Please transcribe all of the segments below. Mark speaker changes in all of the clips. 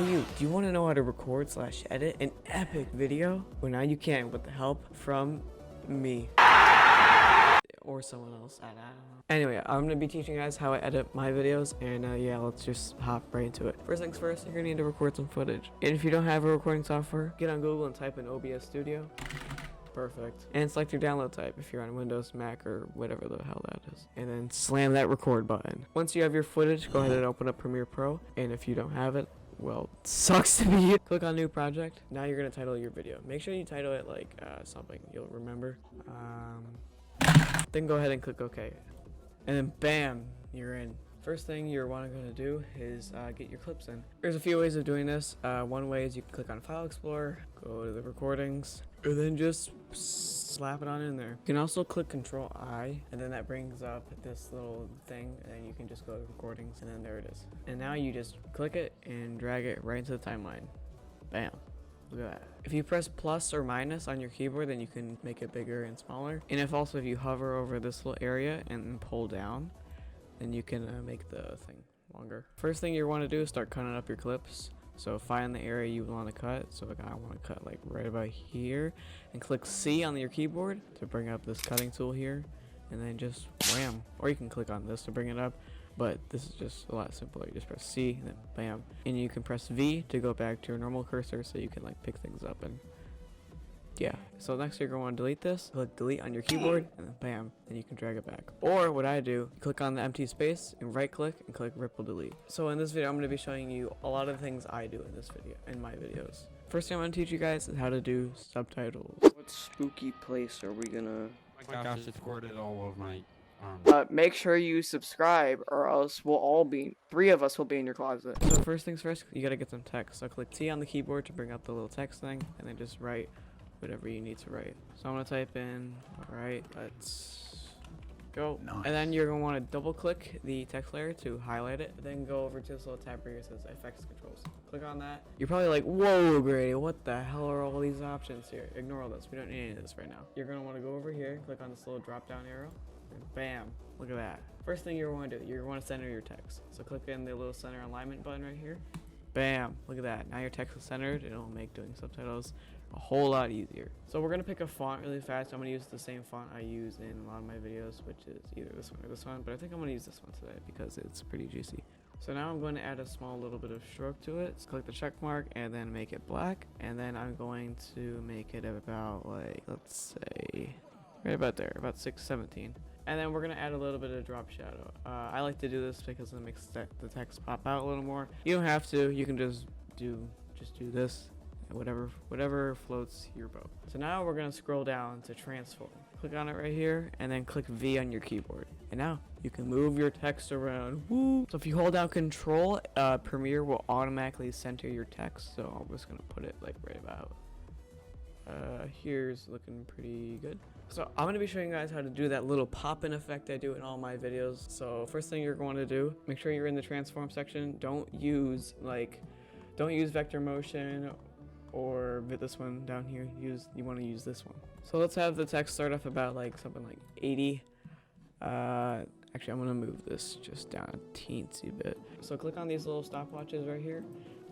Speaker 1: Hey you, do you want to know how to record / edit an epic video? Well, now you can with the help from me. Or someone else, I don't know. Anyway, I'm gonna be teaching you guys how I edit my videos, and yeah, let's just hop right into it. First things first, you're gonna need to record some footage. And if you don't have a recording software, get on Google and type in OBS Studio. Perfect. And select your download type if you're on Windows, Mac, or whatever the hell that is. And then slam that record button. Once you have your footage, go ahead and open up Premiere Pro. And if you don't have it, well, sucks to be you. Click on new project. Now you're gonna title your video. Make sure you title it like something you'll remember. Then go ahead and click OK. And then bam, you're in. First thing you're going to do is get your clips in. There's a few ways of doing this. One way is you can click on File Explorer, go to the recordings, and then just slap it on in there. You can also click Control I, and then that brings up this little thing, and then you can just go to recordings, and then there it is. And now you just click it and drag it right into the timeline. Bam. Look at that. If you press plus or minus on your keyboard, then you can make it bigger and smaller. And if you hover over this little area and pull down, then you can make the thing longer. First thing you want to do is start cutting up your clips. So find the area you want to cut. So I want to cut like right about here, and click C on your keyboard to bring up this cutting tool here, and then just wham. Or you can click on this to bring it up, but this is just a lot simpler. You just press C and then bam. And you can press V to go back to your normal cursor so you can like pick things up. And yeah, so next you're going to delete this, click delete on your keyboard, and then bam, then you can drag it back. Or what I do, click on the empty space and right click and click ripple delete. So in this video, I'm going to be showing you a lot of the things I do in this video, in my videos. First thing I'm going to teach you guys is how to do subtitles. What spooky place are we gonna...
Speaker 2: Oh my gosh, it's squirted all over my arm.
Speaker 1: Make sure you subscribe, or else we'll all be, 3 of us will be in your closet. So first things first, you gotta get some text. So click T on the keyboard to bring up the little text thing, and then just write whatever you need to write. So I'm gonna type in, alright, let's go. Nice. And then you're gonna want to double click the text layer to highlight it, then go over to this little tab where it says effects controls. Click on that. You're probably like, whoa Grady, what the hell are all these options here? Ignore all this, we don't need any of this right now. You're gonna want to go over here, click on this little drop down arrow, and bam, look at that. First thing you're going to do, you're going to center your text. So click in the little center alignment button right here. Bam, look at that. Now your text is centered, and it'll make doing subtitles a whole lot easier. So we're gonna pick a font really fast. I'm gonna use the same font I use in a lot of my videos, which is either this one or this one, but I think I'm gonna use this one today because it's pretty juicy. So now I'm going to add a small little bit of stroke to it. So click the check mark and then make it black, and then I'm going to make it about like, let's say right about there, about 617. And then we're gonna add a little bit of drop shadow. I like to do this because it makes the text pop out a little more. You don't have to, you can just do this, whatever floats your boat. So now we're gonna scroll down to transform. Click on it right here, and then click V on your keyboard. And now you can move your text around. Woo! So if you hold down Control, Premiere will automatically center your text. So I'm just gonna put it like right about here's looking pretty good. So I'm going to be showing you guys how to do that little pop-in effect I do in all my videos. So first thing you're going to do, make sure you're in the transform section. Don't use vector motion or this one down here. You want to use this one. So let's have the text start off about like something like 80. Actually, I'm going to move this just down a teensy bit. So click on these little stopwatches right here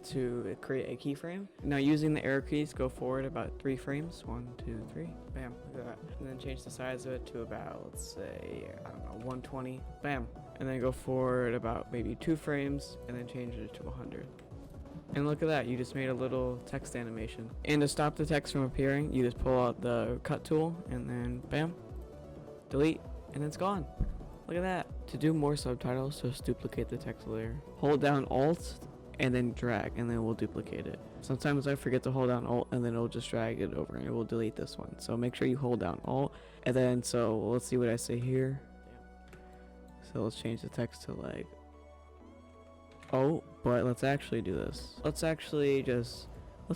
Speaker 1: to create a keyframe. Now using the arrow keys, go forward about 3 frames. 1, 2, 3. Bam, look at that. And then change the size of it to about, let's say, I don't know, 120. Bam. And then go forward about maybe 2 frames and then change it to 100. And look at that, you just made a little text animation. And to stop the text from appearing, you just pull out the cut tool and then bam, delete, and it's gone. Look at that. To do more subtitles, just duplicate the text layer. Hold down Alt and then drag, and then we'll duplicate it. Sometimes I forget to hold down Alt, and then it'll just drag it over and it will delete this one. So make sure you hold down Alt, and then so let's see what I say here. So let's change the text to like, oh, but let's actually do this. Let's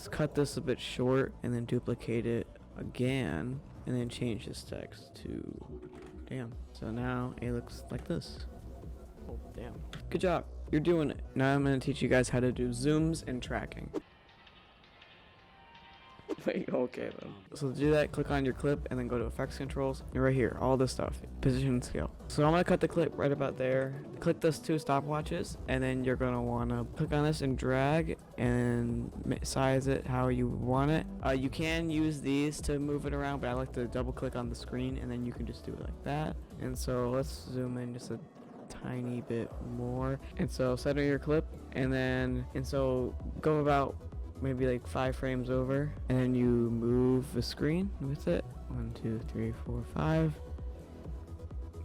Speaker 1: cut this a bit short and then duplicate it again, and then change this text to, damn. So now it looks like this. Oh, damn. Good job. You're doing it. Now I'm going to teach you guys how to do zooms and tracking. Wait, okay then. So to do that, click on your clip and then go to effects controls. And right here, all this stuff, position and scale. So I'm gonna cut the clip right about there. Click those 2 stopwatches, and then you're gonna wanna click on this and drag and size it how you want it. You can use these to move it around, but I like to double click on the screen and then you can just do it like that. And so let's zoom in just a tiny bit more. And so center your clip, and so go about maybe like 5 frames over, and then you move the screen with it. 1, 2, 3, 4, 5.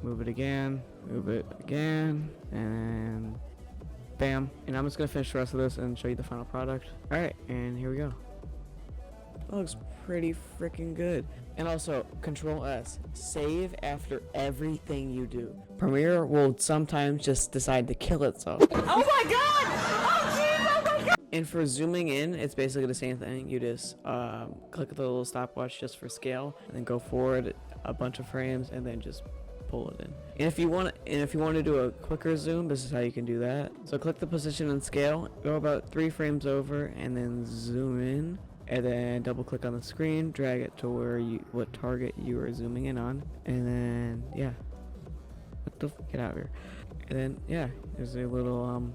Speaker 1: Move it again, and bam. And I'm just gonna finish the rest of this and show you the final product. Alright, and here we go. That looks pretty freaking good. And also, Control S, save after everything you do. Premiere will sometimes just decide to kill itself. Oh my god! Oh jeez, oh my god! And for zooming in, it's basically the same thing. You just click the little stopwatch just for scale, and then go forward a bunch of frames, and then just pull it in. And if you want to do a quicker zoom, this is how you can do that. So click the position and scale, go about 3 frames over, and then zoom in. And then double click on the screen, drag it to what target you are zooming in on, and then yeah, get out of here. And then yeah, there's a little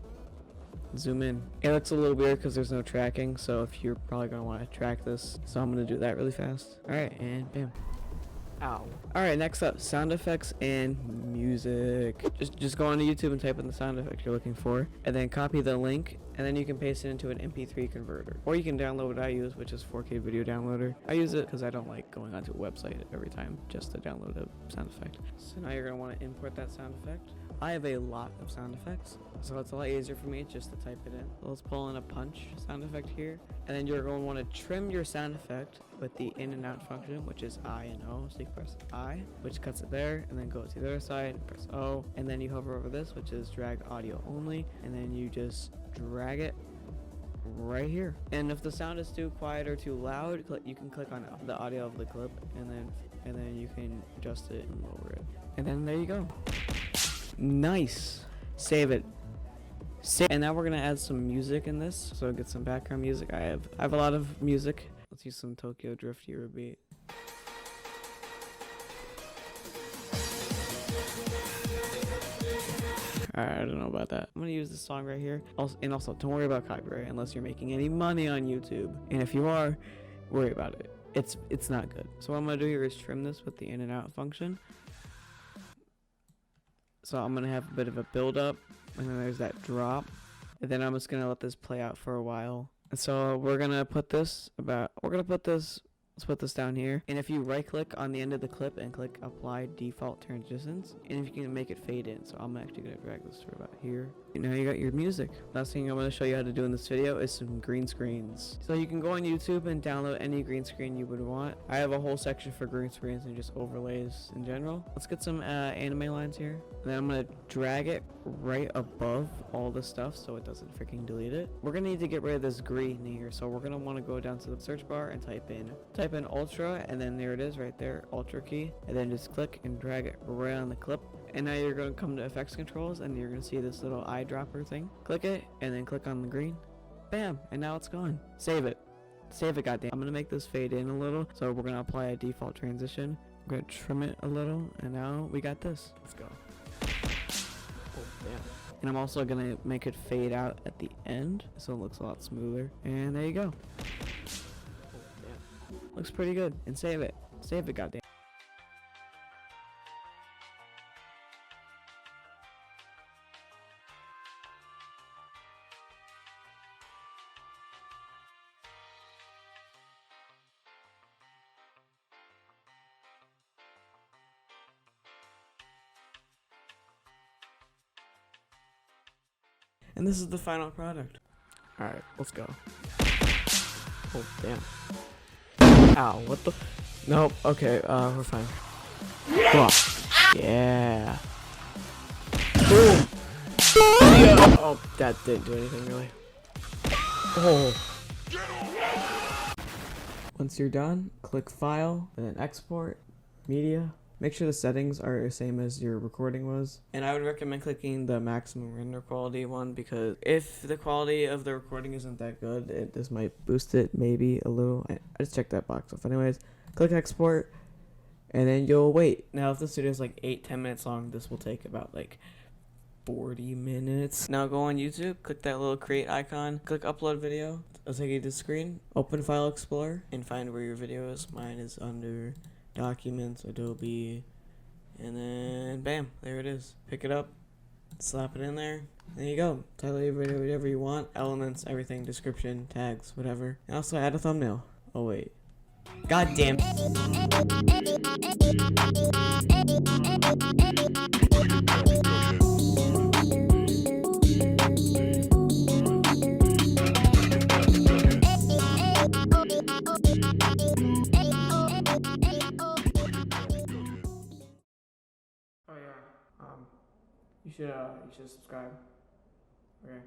Speaker 1: zoom in. It looks a little weird because there's no tracking, so if you're probably gonna want to track this, so I'm gonna do that really fast. All right, and bam. Ow. Alright, next up, sound effects and music. Just go onto YouTube and type in the sound effect you're looking for, and then copy the link, and then you can paste it into an MP3 converter. Or you can download what I use, which is 4K video downloader. I use it because I don't like going onto a website every time just to download a sound effect. So now you're going to want to import that sound effect. I have a lot of sound effects, so it's a lot easier for me just to type it in. So let's pull in a punch sound effect here, and then you're going to want to trim your sound effect with the in and out function, which is I and O. So you press I, which cuts it there, and then go to the other side, press O, and then you hover over this, which is drag audio only, and then you just drag it right here. And if the sound is too quiet or too loud, you can click on the audio of the clip, and then you can adjust it and lower it. And then there you go. Nice. Save it. And now we're gonna add some music in this. So get some background music. I have a lot of music. Let's use some Tokyo Drift Eurobeat. Alright, I don't know about that. I'm gonna use this song right here. Also, don't worry about copyright unless you're making any money on YouTube. And if you are, worry about it. It's not good. So what I'm gonna do here is trim this with the in and out function. So I'm gonna have a bit of a build up, and then there's that drop, and then I'm just gonna let this play out for a while. And so we're gonna put this let's put this down here. And if you right click on the end of the clip and click apply default transitions, and if you can make it fade in. So I'm actually gonna drag this to about here. And now you got your music. Last thing I'm gonna show you how to do in this video is some green screens. So you can go on YouTube and download any green screen you would want. I have a whole section for green screens and just overlays in general. Let's get some anime lines here. And then I'm gonna drag it right above all the stuff so it doesn't freaking delete it. We're gonna need to get rid of this green here. So we're gonna wanna go down to the search bar and type in ultra, and then there it is right there, ultra key, and then just click and drag it right on the clip. And now you're going to come to effects controls, and you're going to see this little eyedropper thing. Click it, and then click on the green. Bam, and now it's gone. Save it, goddamn. I'm going to make this fade in a little, so we're going to apply a default transition. I'm going to trim it a little, and now we got this. Let's go. Oh, damn. And I'm also going to make it fade out at the end, so it looks a lot smoother. And there you go. Looks pretty good. And save it. Save it, goddamn. And this is the final product. Alright, let's go. Oh, damn. Ow, what the? Nope, okay, we're fine. Come on. Yeah. Boom! Yeah. Oh, that didn't do anything, really. Oh. Once you're done, click File, and then Export, Media, Make sure the settings are the same as your recording was. And I would recommend clicking the maximum render quality one, because if the quality of the recording isn't that good, this might boost it maybe a little. I just checked that box off. Anyways, click export, and then you'll wait. Now if this video is like 8-10 minutes long, this will take about like 40 minutes. Now go on YouTube, click that little create icon, click upload video. It'll take you to the screen. Open File Explorer and find where your video is. Mine is under Documents, Adobe, and then bam, there it is. Pick it up, slap it in there. There you go. Title your video whatever you want. Elements, everything, description, tags, whatever. And also add a thumbnail. Oh wait. God damn. Oh yeah. You should subscribe. Okay.